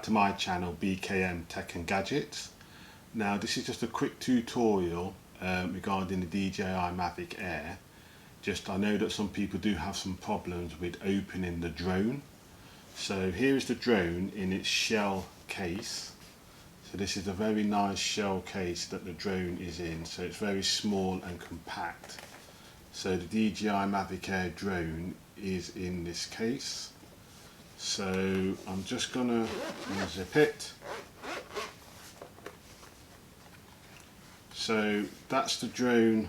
to my channel, BKM Tech and Gadgets. Now this is just a quick tutorial regarding the DJI Mavic Air. I know that some people do have some problems with opening the drone. So here is the drone in its shell case. So this is a very nice shell case that the drone is in. So it's very small and compact. So the DJI Mavic Air drone is in this case. So I'm just gonna unzip it. So that's the drone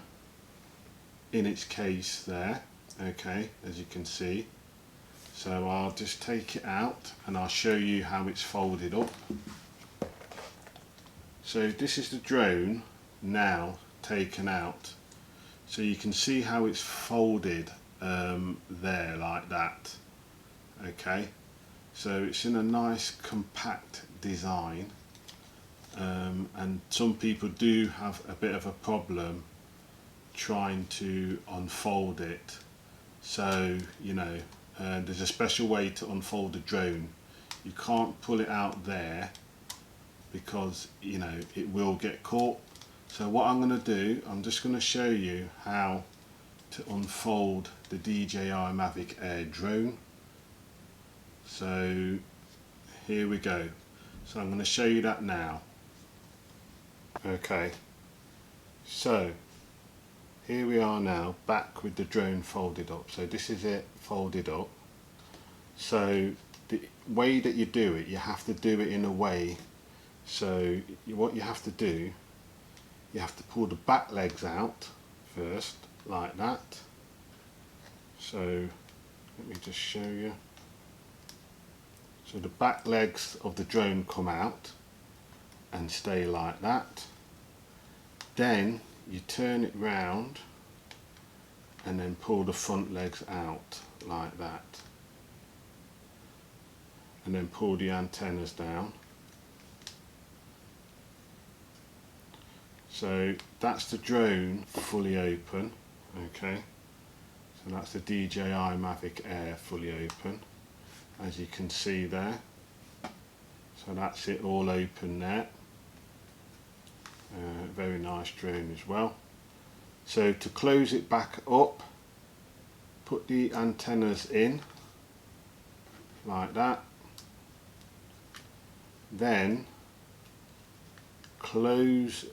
in its case there, okay, as you can see. So I'll just take it out and I'll show you how it's folded up. So this is the drone now taken out. So you can see how it's folded there like that, okay. So it's in a nice compact design, and some people do have a bit of a problem trying to unfold it. So you know, there's a special way to unfold the drone. You can't pull it out there because you know it will get caught. So what I'm going to do, I'm just going to show you how to unfold the DJI Mavic Air drone. So here we go. So I'm going to show you that now. Okay, so here we are now, back with the drone folded up. So this is it folded up. So the way that you do it, you have to do it in a way. So what you have to do, you have to pull the back legs out first, like that. So let me just show you. So the back legs of the drone come out and stay like that. Then you turn it round and then pull the front legs out like that. And then pull the antennas down. So that's the drone fully open, okay. So that's the DJI Mavic Air fully open, as you can see there. So that's it all open there. Very nice drone as well. So to close it back up, put the antennas in like that. Then close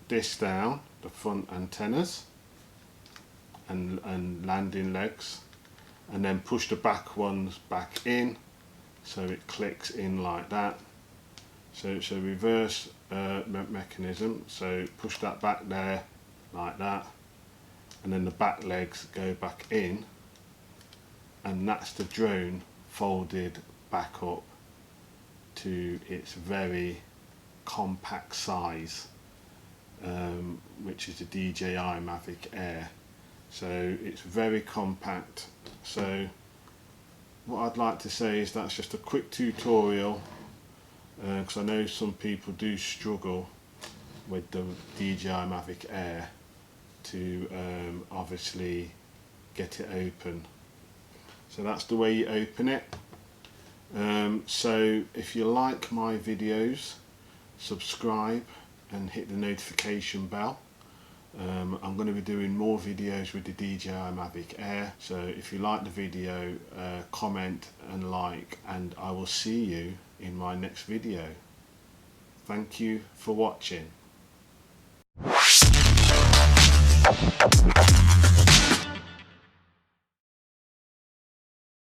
this down, the front antennas and landing legs, and then push the back ones back in so it clicks in like that. So it's a reverse mechanism, so push that back there like that, and then the back legs go back in, and that's the drone folded back up to its very compact size, which is the DJI Mavic Air. So it's very compact. So what I'd like to say is that's just a quick tutorial, because I know some people do struggle with the DJI Mavic Air to obviously get it open. So that's the way you open it. So if you like my videos, subscribe and hit the notification bell. I'm going to be doing more videos with the DJI Mavic Air, so if you like the video, comment and like, and I will see you in my next video. Thank you for watching.